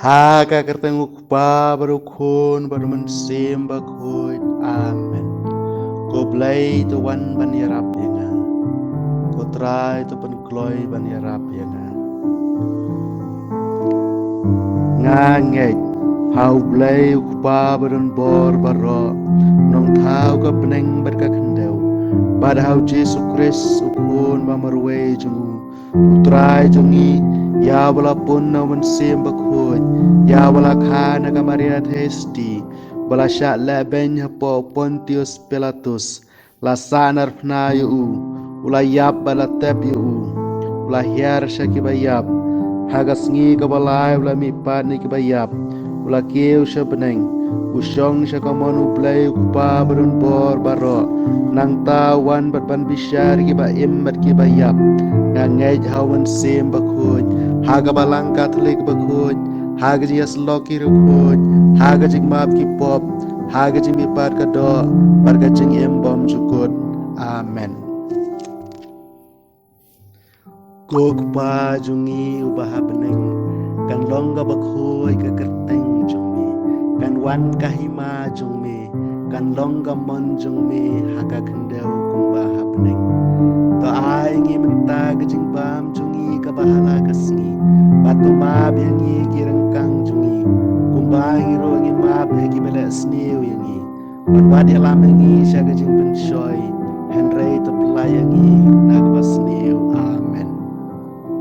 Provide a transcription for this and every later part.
Haga kertenguk pa baru khun baru mensim bakhoy. Amen. Ko blai tu wan ban yarap yanga. Ko try tu pen kloy ban yarap yanga. Nganget hau blai ukpa barun bor baro nong thau ka peneng berka kendau. Pada hau Yesus Kristus ukun mamarwe jungu. Utrai jungi ya wala pun na mensim bakhoy. Ya wala khana ka Maria Thesti. Bala syak la ben hapo Pontius Pilatus. La sanar pna yu ula yap bala tep yu ula hiar syaki bayap. Hagas ngi ka balai ula mi pan ni ki bayap. Ula keu sya beneng. Usyong sya kamon ublay ukpa berun bor baro. Nang tawan bat ban bisyar ki ba immat ki bayap. Ngangai hawan sim bakhoy. Haga balang Katolik bakhoy. Haga jias loki rukhoy. Haga jing map ki pop. Haga jing mi pat ka do. Barga jing bom cukut. Amen. Kok pa jungi ubah beneng. Kan longga bakhoy ka kerteng jungmi. Kan wan kahima jungmi. Kan longga mon jungmi. Haga kendau kumbah beneng. To ai ngi menta gejing bam jungi ka bahala kasngi. Batu mab yangi kirengkang jungi. Kumbah ngiro ngi mab hegi bela sniu yangi. Barwadi alam yangi sya gejing penshoy. Henry to pelayangi nagbas sniu. Amen.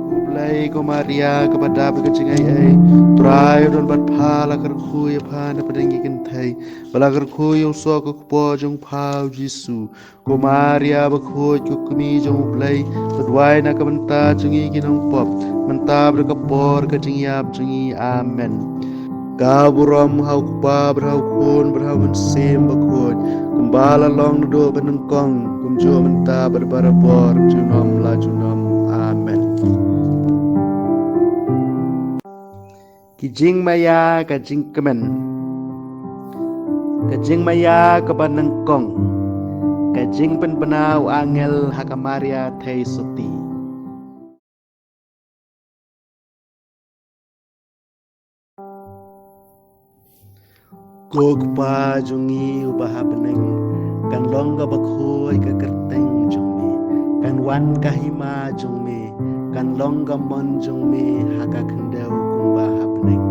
Kublai ko Maria kepada begejing ai. Trai don bat phala kar khuy phan padengi kenthai. Bala kar khuy uso ko po jong phau Jesu. Ko Maria bakhoy ko kumi jong blai. Tadwai na kabanta jungi kinong pop. Mentab berkepor kejingyap jungi. Amen. Kau buram hau kupa berhau kun berhau mensim bakhoy. Kumbala long do benengkong. Kumjo menta berbarabor junom la junom. Amen. Kijing maya kajing kemen. Kajing maya kebanengkong. Kajing penbenau angel hakamaria thei suti. Kok pa jungi ubah beneng. Kan longga bakhoy ka kerteng jungmi. Kan wan kahima jungmi. Kan longga mon jungmi haga kendau kumbah beneng.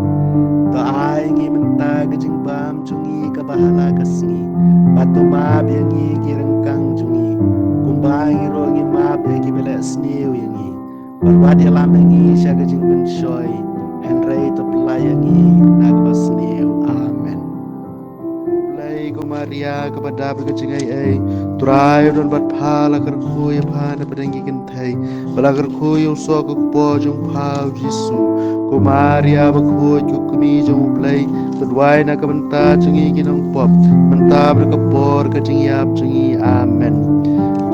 To ai ngi menta gejing bam jungi ka bahala kasngi. Batu mab yangi kirengkang jungi. Kumbah ngiro ngi mab hegi bela sniu yangi. Barwadi alam yangi sya gejing penshoy. Henry to pelayangi nagbas sniu. Amen. Ko Maria kepada begejing ai. Trai don bat phala kar khuy phan padengi kenthai. Bala kar khuy uso ko po jong phau Jesu. Ko Maria bakhoy ko kumi jong blai. Tadwai na kabanta jungi kinong pop. Menta berkepor kejingyap jungi. Amen.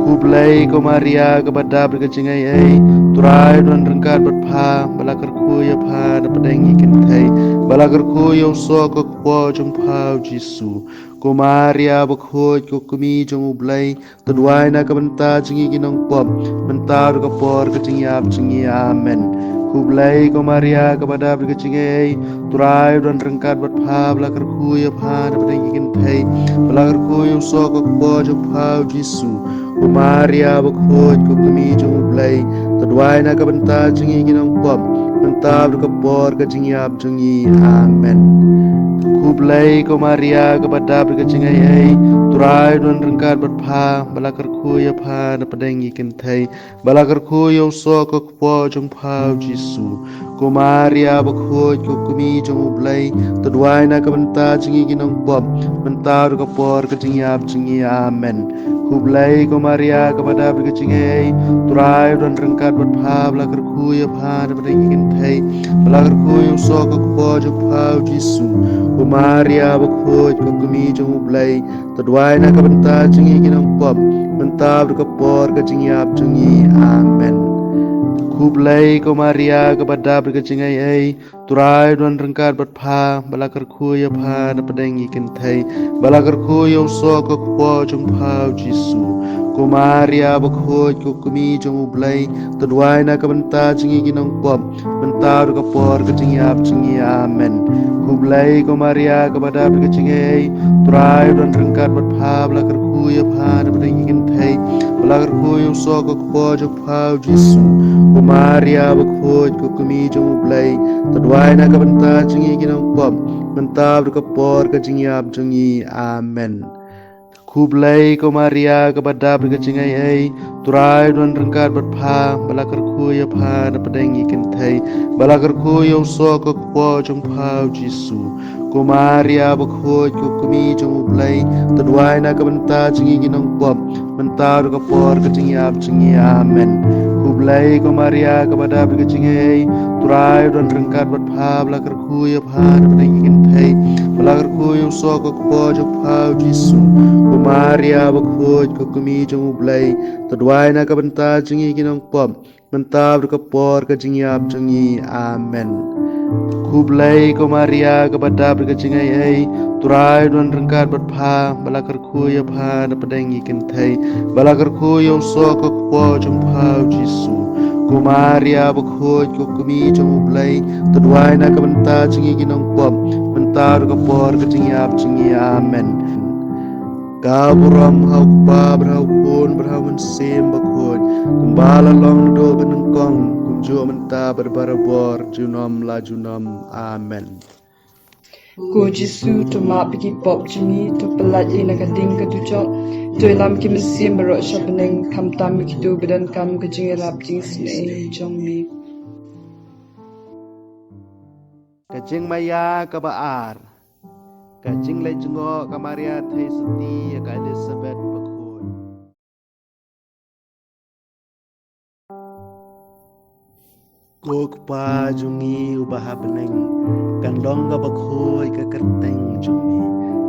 Kublai ko Maria kepada begejing ai. Trai don rengkat bat pha. Bala kar khuy phan padengi kenthai. Bala kar khuy uso ko po jong phau Jesu. Ko Maria bakhoy ko kumi jong ublay. Tadwai na kabanta jungi kinong pop. Mentar kapor kejingyap jungi. Amen. Kublai ko Maria kepada begejing ai. Turai don rengkat bat pha bala kar khuy phan padengi kenthai. Bala kar khuy uso ko po jong phau Jesu. Ko Maria bakhoy ko kumi jong ublay. Tadwai na kabanta jungi kinong pop. Mentar kapor kejingyap jungi. Amen. Kublai ko Maria kepada begejing ai. Turai don rengkat bat pha bala kar khuy phan padengi kenthai. Bala kar khuy uso ko po jong phau Jesu. Ko Maria bakhoy ko kumi jong ublay. Tadwai na kabanta jungi kinong pop. Mentar kapor kejingyap jungi. Amen. Kublai ko Maria kepada begejing ai. Turai don rengkat bat pha bala kar khuy phan padengi kenthai. Bala kar khuy uso ko po jong phau Jesu. Ko Maria bakhoy ko kumi jong ublay. Tadwai na kabanta jungi kinong pop. Mentab kapor kejingyap jungi. Amen. Kublai ko Maria kepada berkecingai ai turai don rengkat berpha balakar kuya pha na padengi kentai balakar kuya so ko po jumpa Jisu ko Maria bakho ko kumi jong ublai tadwai na kabanta jingi ginong pop bentar ko por kecingiap jingi amen Kublai ko Maria kepada berkecingai turai don rengkat berpha balakar kuya pha na padengi kentai balakar kuya so ko po jumpa Jisu ko Maria bakho ko kumi jong ublai tadwai na kabanta jingi ginong pop bentar ko por kecingiap jingi amen Kublai ko Maria kepada berkecingai ai turai don rengkat berpha balakar kuya pha na padengi kentai balakar kuya so ko po jumpa Jisu ko Maria bakho ko kumi jong ublai tadwai na kabanta jingi ginong pop bentar ko por kecingiap jingi amen Kublai ko Maria kepada berkecingai turai don rengkat berpha balakar kuya pha na padengi kentai balakar kuya so ko po jumpa Jisu ko Maria bakho ko kumi jong ublai tadwai na kabanta jingi ginong pop bentar ko por kecingiap jingi amen Kublai ko Maria kepada berkecingai ai turai don rengkat berpha balakar kuya pha na padengi kentai balakar kuya so ko po jumpa Jisu ko Maria bakho ko kumi jong ublai tadwai na kabanta jingi ginong pop bentar ko por kecingiap jingi amen Kaburam hau pa berhau pun berhau mensim bakhoy kumbala long do benengkong kumjo menta berbarabor junam la junam amen Ko Jisu to ma piki pop jimi to pelat ina kading kadujok to ilam ki mesim berok syabeneng kam tam ki tu bedan kam kejing rap jing sne jong mi Kajing maya kabaar Kajing le jengo ka Maria thai seti ka Elizabeth bakhoy Kok pa jungi ubah beneng kan longga bakhoy ka kerteng jungme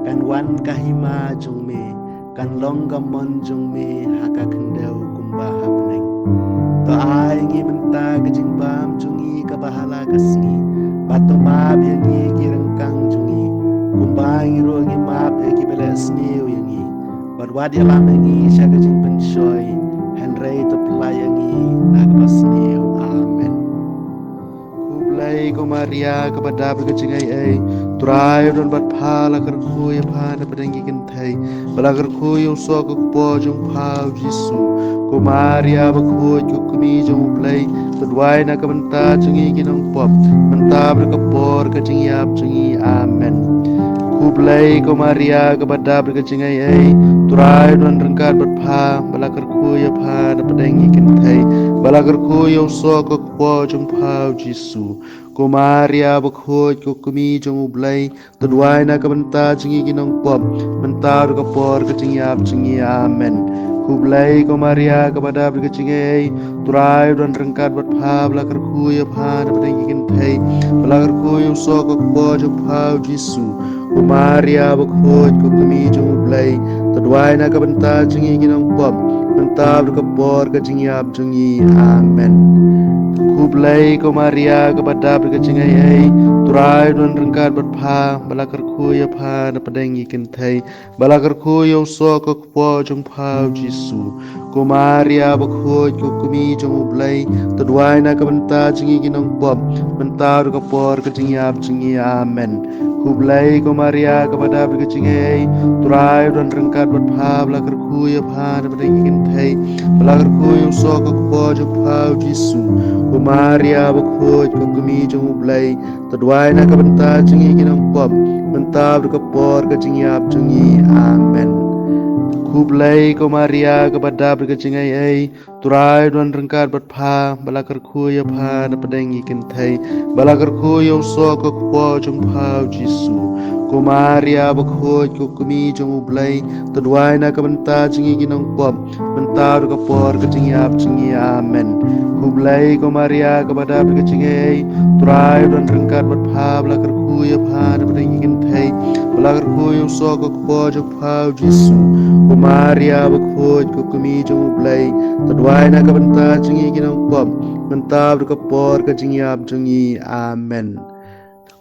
kan wan kahima jungme kan longga mon jungme haka kendau kumbah beneng to ai ngi benta kajing bam jungi ka bahala kasni bato ma biangi kirengkang jungi kumbangi rogi map eki bela sneu yangi barwadi alamangi syaga jing penshoy henrei to pelayangi nagba sneu amen Kublai ko Maria kepada berkecingai ai turai don bat phala kar kuya pha na padengi kentai balakar kuya so ko po jong pha Jisu ko Maria bakho ko kumi jong ublai tadwai na kabanta jingi ginong pop menta berkapor kecingiap jingi amen Kublai ko Maria kepada berkecingai ai turai don rengkat berpha balakar kuya pha na padengi kentai balakar kuya so ko po jumpa Jisu ko Maria bakho ko kumi jong ublai tadwai na kabanta jingi ginong pop mentar ko por kecingiap jingi amen Kublai ko Maria kepada berkecingai turai don rengkat berpha balakar kuya pha na padengi kentai balakar kuya so ko po jumpa Jisu ko Maria bakho ko kumi jong ublai tadwai na kabanta jingi ginong pop mentar ko por kecingiap jingi amen Kublai ko Maria kepada berkecingai ai turai don rengkat berpha balakar kuya pha na padengi kentai balakar kuya so ko po jumpa Jisu ko Maria bakho ko kumi jong ublai tadwai na kabanta jingi ginong pop mentar ko por kecingiap jingi amen Kublai ko Maria kepada berkecingai turai don rengkat berpha balakar kuya pha na padengi kentai balakar kuya so ko po jumpa Jisu ko Maria bakho ko kumi jong ublai tadwai na kabanta jingi ginong pop mentar ko por kecingiap jingi amen Kublai ko Maria kepada berkecingai ai turai don rengkat berpha balakar kuya pha na padengi kentai balakar kuya so ko po jumpa Jisu ko Maria bakho ko kumi jong ublai tadwai na kabanta jingi ginong pop mentar ko por kecingiap jingi amen Kublai ko Maria kepada berkecingai turai don rengkat berpha balakar kuya pha na padengi kentai balagar ko yung soko ko po jong pau Jisu ko Maria bakhoj ko kumi jong blay tadwai na kabanta jingi ginang pop mentab ka por ka jingyap jingi amen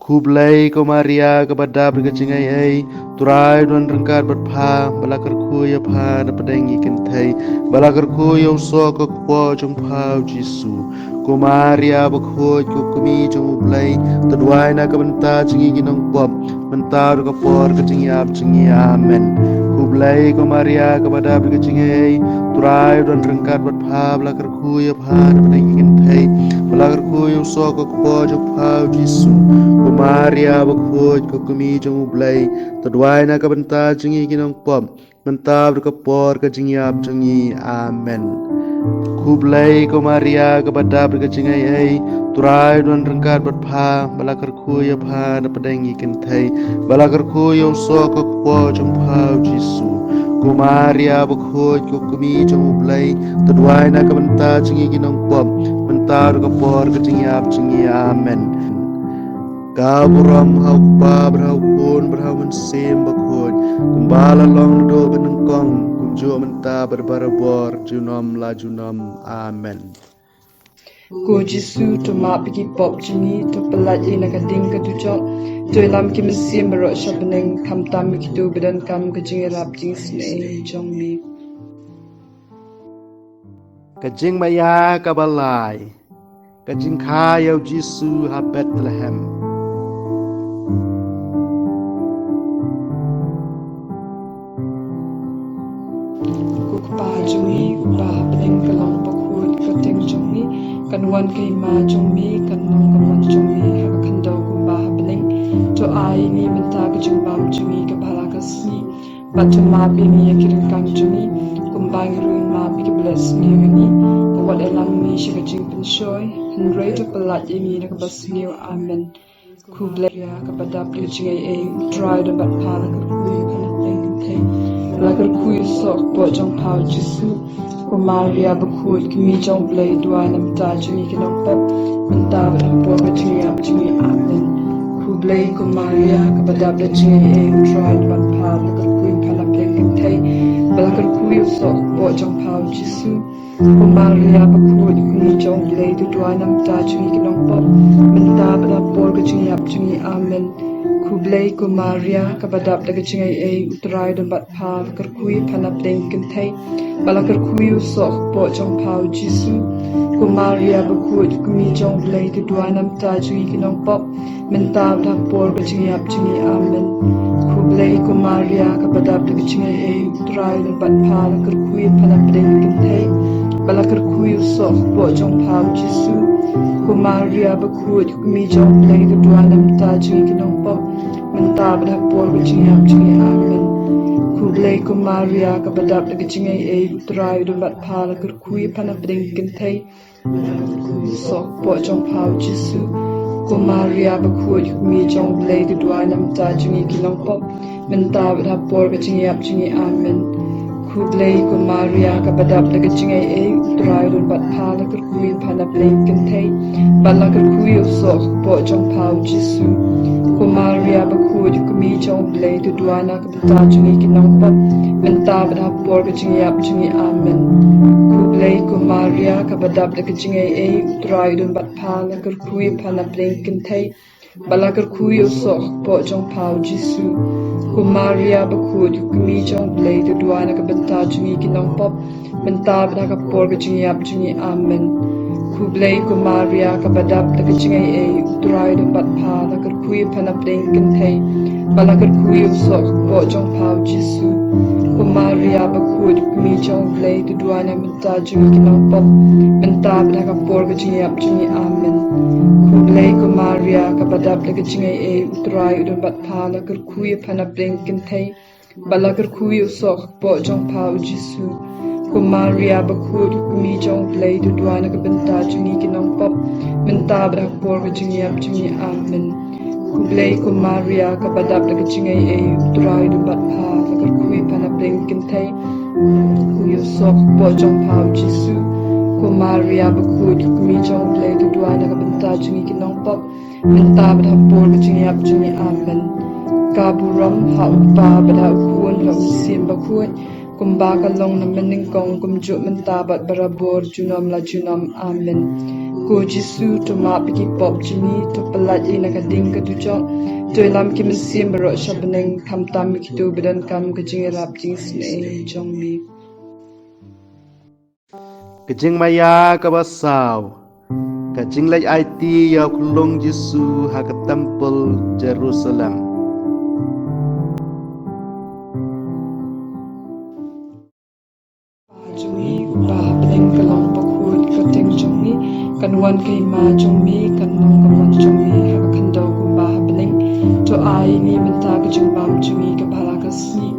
Kublai ko Maria kepada berkecingai ai turai don rengkat berpha balakar ku ya pha na padengi kentai balakar ku yo so ko po jong phau Jisu ko Maria bakhoj ko kumi jong blai tadwai na kabanta jingi ginong pop mentar ko por kecingap jingi amen Kublai ko Maria kepada berkecingai ai turai don rengkat berpha balakar ku ya pha na padengi kentai balakar ku yo so ko po jong phau Jisu Maria bakhoj ko kumi jong blai tadwai na kabanta jingi ginong pop mentab ka por ka jingyap jingi amen Kublai ko Maria kepada berkecingai ai turai don rengkat berpha balakar ku ya pha na padengi kentai balakar ku yo so ko po jong phau Jisu ko Maria bakhoj ko kumi jong blai tadwai na kabanta jingi ginong pop mentab ka por ka jingyap jingi amen Kaburam hau pa berhau pun berhau mensim bakhoj kumbala long do benengkong kumjo menta berbarabor junom la junom amen Ko Jisu to ma pigi pop jini to pelat ina ka ding ka dujok to lam ki mesim bero shabneng kam tam ki tu bedan kam ka jing rap jing sne jong mi Kajing maya kabalai Kajing khayo Jisu ha Bethlehem Jungi ba bening kalang bakhut kateng jungi kanwan kay ma jungi kanong kawan jungi hakandau ba bening to ai ni minta ka jungbam jungi ka balakasni batu ma bini yakirin kang jungi kumbang ruin ma bi bless ni ni ka wad elang ni shiga jing penshoy hendrai to pelat ini na ka basniu amen kuble ya ka badap li jingai e try to bat pala ka ku kana teng teng lagar kuyu sok po jong pau Jisu ko Maria bakhut kimi jong blai dua nam ta jini kinong pop menta ba po ka jini ap jini amen ku blai ko Maria ka badab la jini e trial ban pa lagar kuyu pala blai kintai lagar kuyu sok po jong pau Jisu ko Maria bakhut kimi jong blai dua nam ta jini kinong pop menta ba po ka jini ap jini amen Kublai ko Maria kabadap daga jingai e utrai don bat pa kerkui panap deng kentai bala kerkui usok po jong pau Jisu ko Maria bakut kumi jong blai tu dua nam ta jingi kinong pop mentab da por ga jingi ap jingi amen Kublai ko Maria kabadap daga jingai e utrai don bat pa kerkui panap deng kentai bala kerkui usok po jong pau Jisu ko Maria bakut kumi jong blai tu dua nam ta jingi kinong pop mentab da por ga jingi ap jingi amen Kublai ko Maria kabadap daga jingai e utrai don bat pa kerkui panap deng kentai sok po jong pau Jisu ko Maria bakut kumi jong blai tu dua nam ta jingi kinong pop mentab da por ga jingi ap jingi amen Kublai ko Maria kabadap daga jingai e utrai don bat pa kerkui panap deng kentai bala kerkui sok po jong pau Jisu ko Maria bakut kumi jong blai tu dua na kabata jingi kinong pop mentab da por ga jingi ap jingi amen Kublai ko Maria kabadap daga jingai e utrai don bat pa kerkui panap deng kentai bala kerkui sok po jong pau Jisu ko Maria bakut kumi jong blai tu dua na kabata jingi kinong pop mentab da por ga jingi ap jingi amen Kublai ko Maria kabadap daga jingai e utrai don bat pa kerkui panap deng kentai bala kerkui sok po jong pau Jisu ko Maria bakut kumi jong blai tu dua na menta jingi kinong pop mentab da por ga jingi ap jingi amen Kublai ko Maria kabadap daga jingai e utrai don bat pa kerkui panap deng kentai bala kerkui sok po jong pau Jisu ko Maria bakut kumi jong blai tu dua na kabenta jingi kinong pop mentab da por ga jingi ap jingi amen Kublai ko Maria kabadap daga jingai e utrai don bat pa kerkui panap deng kentai kuyu sok po jong pau Jisu ko Maria bakut kumi jong blai tu dua na kabenta jingi kinong pop mentab da por ga jingi ap jingi amen Kaburam ha upa bada ukun ha usim bakui kumba kalong na meningkong kumju mentabat barabor junom la junom amen. Ko Jisu to ma piki pop jimi to pelat ina kading kadujok to ilam ki mesim barok syabeneng kam tam kitu bedan kam kejing rap jing sne jong mi. Kejing maya kabasau kejing lai IT ya kulong Jisu ha ke temple Jerusalem. Jungi ba bening kalong bakut kating jungi kanwan kay ma jungi kanong kawan jungi hakakandau kumba bening to ai ni menta ka jungbam jungi ka balakasni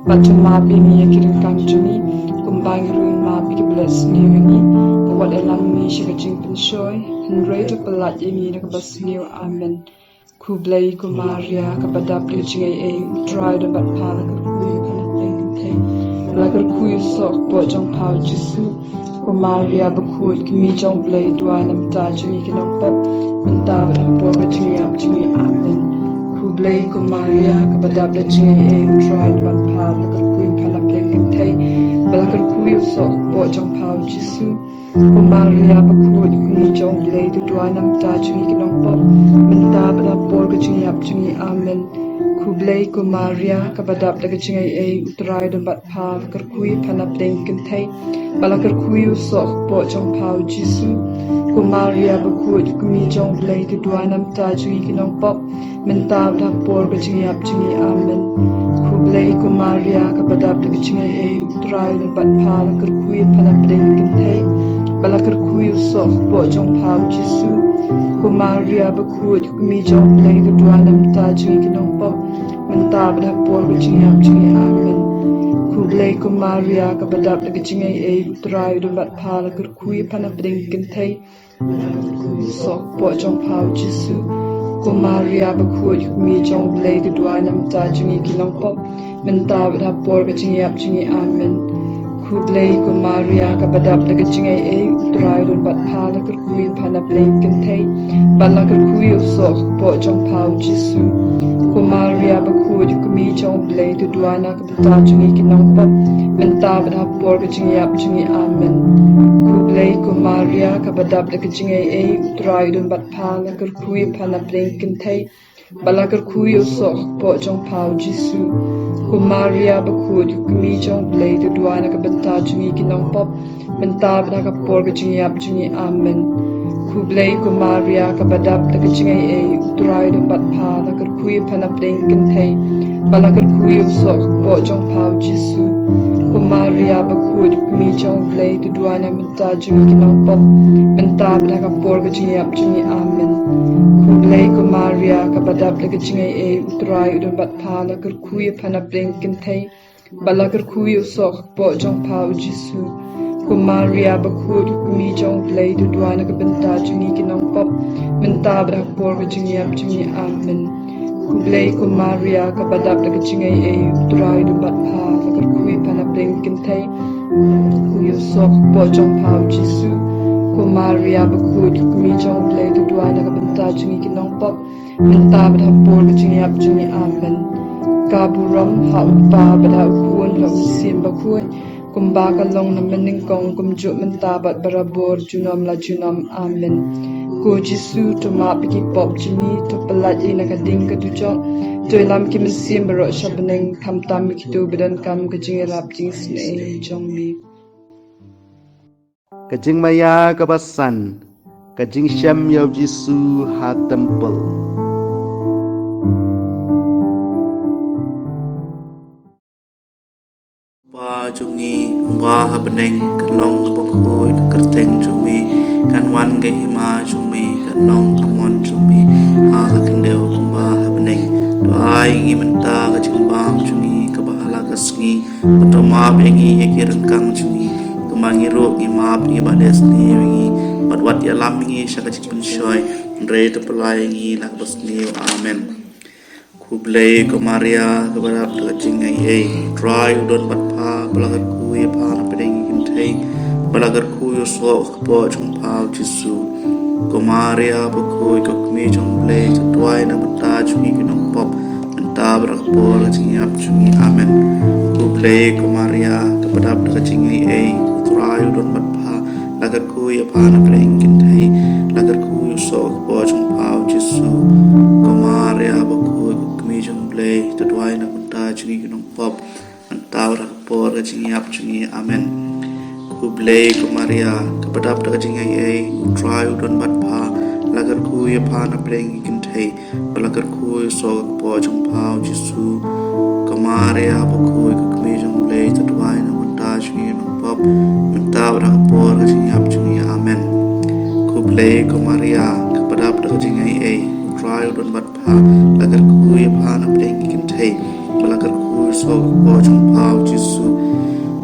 batu ma bini yakirin kang jungi kumba ngiruin ma biki bless ni ngi kawat elam ni shika jing penshoy henry to pelat ini na kabasniyo amen ku blay ku Maria kabadap li jingai e try to bat pala ka kuyu kana pengintay lagar kuyu sok po jong pao Jisu ku Maria bakut kimi jong blay dua nam ta jungi kinong pop menta bat po ka jingi am jingi amen ku blay ku Maria kabadap li jingai e try to bat pala lagar kuyu kana pengintay lagar kuyu sok po jong pao Jisu ku Maria bakut kimi jong blay dua nam ta jungi kinong pop menta bat po ka jingi am jingi amen Kublay ku Maria kabadap daga jingai e utray dan bat pa kerkui panap deng kentai bala kerkui usok po jong pao Jisu ku Maria bakut kumi jong blay tu dua nam ta jungi kinong pop menta da por ka jingi ap jingi amen Kublay ku Maria kabadap daga jingai e utray dan bat pa kerkui panap deng kentai bala kerkui usok po jong pao Jisu ku Maria bakut kumi jong blay tu dua nam ta jungi kinong pop menta dah por ka jingi ap jingi amen Kublay ku Maria kabadap daga jingai e utray dan bat pa kerkui panap deng kentai sok po jong pao Jisu ku Maria bakut kumi jong blay tu dua nam ta jungi kinong pop menta dah por ka jingi ap jingi amen Kublay ku Maria kabadap daga jingai e utray dan bat pa kerkui panap deng kentai bala kerkui sok po jong pao Jisu ku Maria bakut kumi jong blay tu dua na kabata jungi kinong pop menta dah por ka jingi ap jingi amen Kublay ku Maria kabadap daga jingai e utray dan bat pa kerkui panap deng kentai bala kerkui sok po jong pao Jisu ku Maria bakut kumi jong blay tu dua na kabata jungi kinong pop menta dah por ka jingi ap jingi amen Kublay ku Maria kabadap daga jingai e utray dan bat pa kerkui panap deng kentai bala kerkui sok po jong pao Jisu ku Maria bakut kumi jong blay tu dua na menta jungi kinong pop menta dah por ka jingi ap jingi amen Kublay ku Maria kabadap daga jingai e utray dan bat pa kerkui panap deng kentai bala kerkui sok po jong pao Jisu ku Maria bakut kumi jong blay tu dua na kabenta jungi kinong pop menta dah por ka jingi ap jingi amen Kublay ku Maria kabadap daga jingai e utray dan bat pa kerkui panap deng kentai kuyu sok po jong pao Jisu ku Maria bakut kumi jong blay tu dua na kabenta jungi kinong pop menta dah por ka jingi ap jingi amen Kaburam ha upa bada ukun ha usim bakut kumba kalong na meningkong kumju mentabat barabor junom la junom amen Ko Jisu to ma piki pop jimi to pelat ina kading kadujok to ilam ki mesim barok syabeneng kam tam kitu bedan kam kejing rap jing sne jong mi Kejing maya kabasan kejing syam ya Jisu ha temple ba jungi ba habneng kalong bakoi kerteng jumi kan wan ge hima jumi kalong amon jumi ha kendeu ba habneng doai ngi menta ka jingbam jumi ka bahala kasngi patoma bengi ekiran kang jumi kumangiro ngi map ngi bades ni ngi wat ya lam ngi shaka chipun shoy re to pelai ngi nak basni amen Kublay ku Maria kabadap daga jingai e try udon bat pa balagar kuy pa na pedeng kintai balagar kuy so po jong pao Jisu ku Maria bakui ko kmi jong blay tuai na mata jungi kinong pop menta mentabrak por kecingap cungi amen ku play ku Maria kepadap kecingai utrai udon matpa lagar ku ya pana playing kintai lagar ku sok po jung pau Jesu ku Maria baku kemi jung play tadwai na menta cungi gunung pop mentabrak por kecingap cungi amen ku play ku Maria kepadap kecingai utrai udon matpa lagar ku ya pana playing kintai lagar ku sok po jung pau Jesu ku Maria baku kemi jung play tadwai na menta cungi gunung pop mentabrak por kecingap cungi amen ku play ku Maria kepadap kecingai utrai udon matpa lagar ku ya pana playing kintai lagar ku sok po jung pau Jesu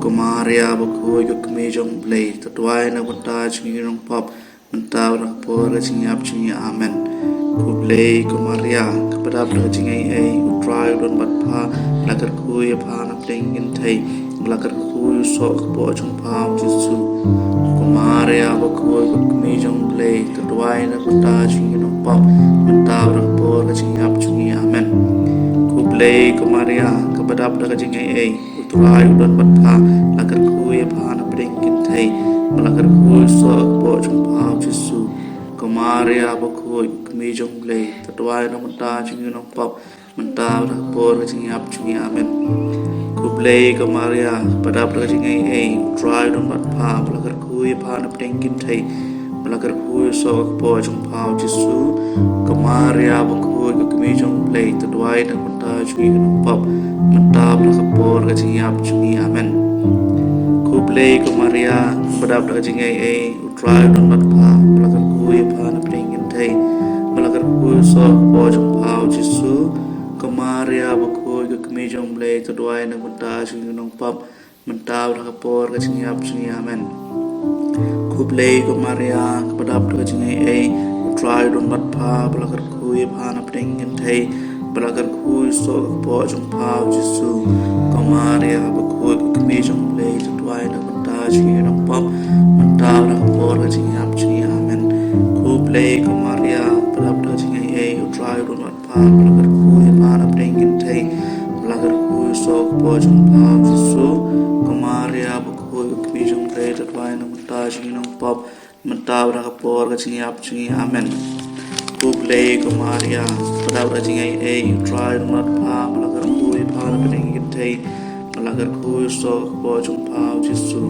ku Maria baku kemi jung play tadwai na menta cungi gunung pop mentabrak por kecingap cungi amen ku play ku Maria kepadap kecingai utrai udon matpa lagar ku ya pana playing kintai lagar ku sok po jung pau Jesu ku Maria baku kemi jung play tadwai na menta cungi gunung pop mentabrak por kecingap cungi amen ku play ku Maria kepadap kecingai utrai udon matpa lagar ku ya pana playing kintai lagar ku sok po jung pau Jesu ku Maria baku kemi jung play tadwai na menta cungi gunung pop mentabrak por kecingap cungi amen ku play ku Maria kepadap kecingai utrai udon matpa lagar ku ya pana playing kintai lagar ku sok po jung pau Jesu ku Maria baku kemi jung play tadwai na menta cungi gunung pop mentabrak por kecingap cungi amen ku play ku Maria kepadap kecingai utrai udon matpa lagar ku ya pana playing kintai lagar ku sok po jung pau Jesu ku Maria baku kemi jung play tadwai na menta cungi gunung pop mentabrak por kecingap cungi amen ku play ku Maria kepadap kecingai utrai udon matpa lagar ku ya pana playing kintai lagar ku sok po jung pau Jesu ku Maria baku kemi jung play tadwai na menta cungi gunung pop mentabrak por kecingap cungi amen ku play ku Maria kepadap kecingai utrai udon matpa lagar ku ya pana playing kintai lagar ku sok po jung pau Jesu ku Maria baku kemi jung play tadwai na menta cungi gunung pop mentabrak por kecingap cungi amen ku play ku Maria kepadap kecingai utrai udon matpa lagar ku ya pana playing kintai lagar ku sok po jung pau Jesu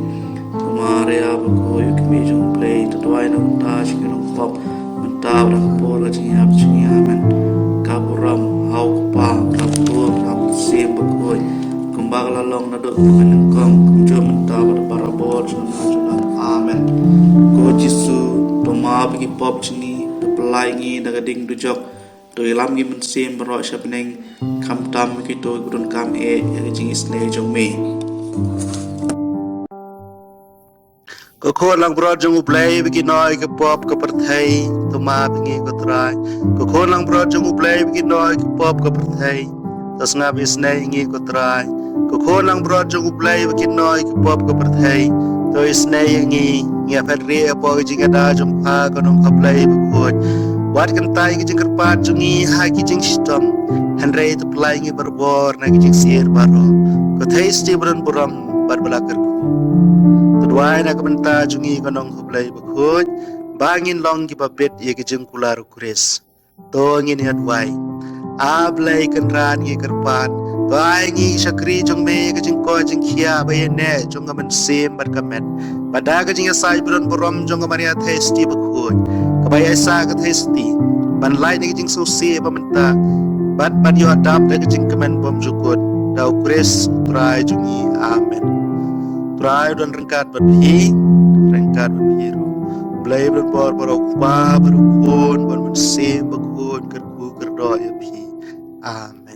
ku Maria baku kemi jung play tadwai na menta cungi gunung pop mentabrak por kecingap cungi amen kapuram hau pa kapur kam sim baku kembang lalong na do menengkong kumjo mentabrak parabor juna amen ku Jesu pema bagi pop cini pelai ngi daga ding dujok do ilam ngi mensim bro syapneng kam tam ki to gudun kam ya jing isne jong me ko khon lang bro jong uplay bagi noi ke pop ke perthai to ma bingi ko trai ko khon lang bro jong uplay bagi noi ke pop ke perthai to snga bisne ngi ko trai ko khon lang bro jong uplay bagi noi ke pop ke perthai to isne ngi ngia patri po jing ada jong ha ko nong kaplay bukoj wat kan tai ki jing kerpat jungi ha ki jing sistem henry to play ngi berbor na ki jing sir baro ko thai stibran buram barbala karku Tudwai na kabanta jungi kanong hublay bakhoj bangin long ki babet ye ki jing kular kuris to ngin hadwai ablay kan ran ye karpan to ai ngi sakri jong me ki jing ko jing khia bayene jong man sim bar kamet pada ka jing sai buron borom jong maria thesti bakhoj kabay sa ka thesti ban lai ni jing so se pamenta bat yo adap ka jing kamen bom jukot dau kuris trai jungi amen try dan rengkat berbiru belai berpor berok pa berukun bermensim berukun kerku kerdoy api amen